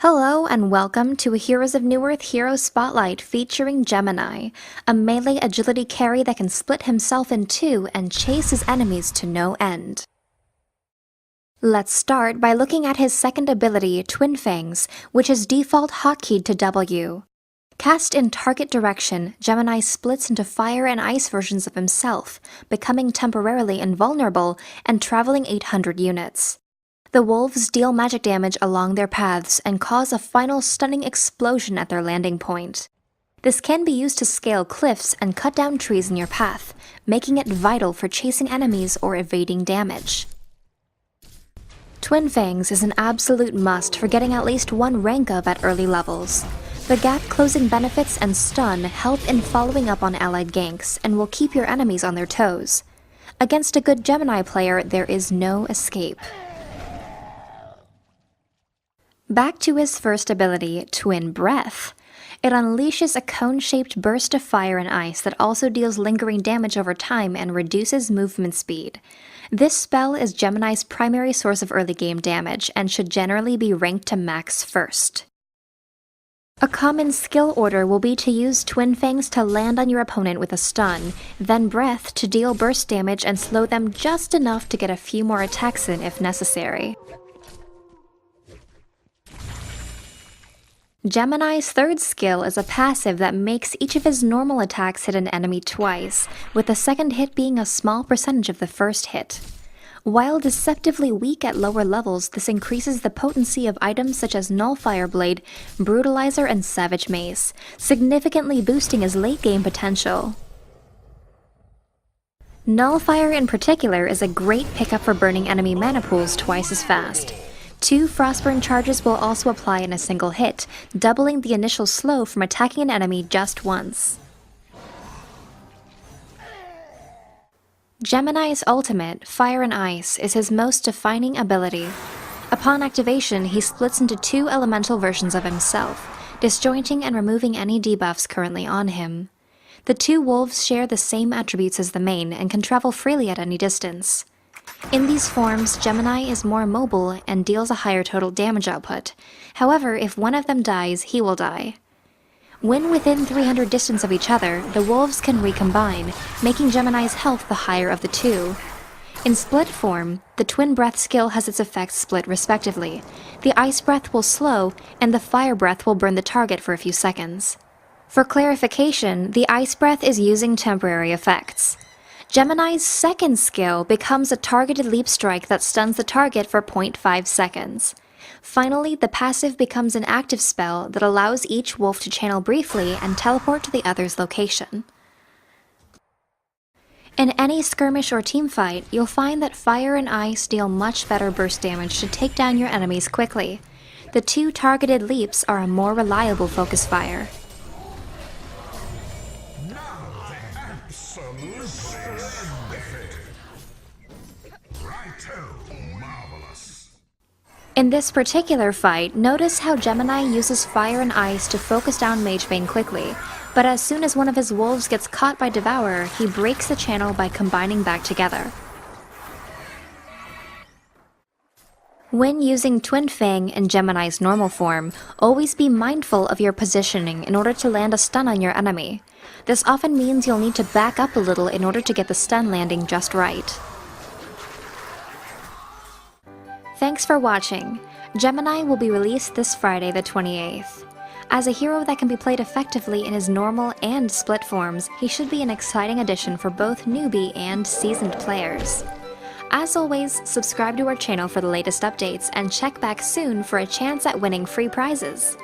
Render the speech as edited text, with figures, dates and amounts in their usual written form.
Hello and welcome to a Heroes of Newerth Hero Spotlight featuring Gemini, a melee agility carry that can split himself in two and chase his enemies to no end. Let's start by looking at his second ability, Twin Fangs, which is default hotkeyed to W. Cast in target direction, Gemini splits into fire and ice versions of himself, becoming temporarily invulnerable and traveling 800 units. The wolves deal magic damage along their paths and cause a final stunning explosion at their landing point. This can be used to scale cliffs and cut down trees in your path, making it vital for chasing enemies or evading damage. Twin Fangs is an absolute must for getting at least one rank up at early levels. The gap-closing benefits and stun help in following up on allied ganks and will keep your enemies on their toes. Against a good Gemini player, there is no escape. Back to his first ability, Twin Breath. It unleashes a cone-shaped burst of fire and ice that also deals lingering damage over time and reduces movement speed. This spell is Gemini's primary source of early game damage and should generally be ranked to max first. A common skill order will be to use Twin Fangs to land on your opponent with a stun, then Breath to deal burst damage and slow them just enough to get a few more attacks in if necessary. Gemini's third skill is a passive that makes each of his normal attacks hit an enemy twice, with the second hit being a small percentage of the first hit. While deceptively weak at lower levels, this increases the potency of items such as Nullfire Blade, Brutalizer, and Savage Mace, significantly boosting his late-game potential. Nullfire in particular is a great pickup for burning enemy mana pools twice as fast. 2 Frostburn charges will also apply in a single hit, doubling the initial slow from attacking an enemy just once. Gemini's ultimate, Fire and Ice, is his most defining ability. Upon activation, he splits into 2 elemental versions of himself, disjointing and removing any debuffs currently on him. The 2 wolves share the same attributes as the main and can travel freely at any distance. In these forms, Gemini is more mobile and deals a higher total damage output. However, if one of them dies, he will die. When within 300 distance of each other, the wolves can recombine, making Gemini's health the higher of the 2. In split form, the Twin Breath skill has its effects split respectively. The Ice Breath will slow, and the Fire Breath will burn the target for a few seconds. For clarification, the Ice Breath is using temporary effects. Gemini's second skill becomes a targeted leap strike that stuns the target for 0.5 seconds. Finally, the passive becomes an active spell that allows each wolf to channel briefly and teleport to the other's location. In any skirmish or teamfight, you'll find that Fire and Ice deal much better burst damage to take down your enemies quickly. The 2 targeted leaps are a more reliable focus fire. In this particular fight, notice how Gemini uses Fire and Ice to focus down Magebane quickly, but as soon as one of his wolves gets caught by Devourer, he breaks the channel by combining back together. When using Twin Fang in Gemini's normal form, always be mindful of your positioning in order to land a stun on your enemy. This often means you'll need to back up a little in order to get the stun landing just right. Thanks for watching. Gemini will be released this Friday the 28th. As a hero that can be played effectively in his normal and split forms, he should be an exciting addition for both newbie and seasoned players. As always, subscribe to our channel for the latest updates and check back soon for a chance at winning free prizes.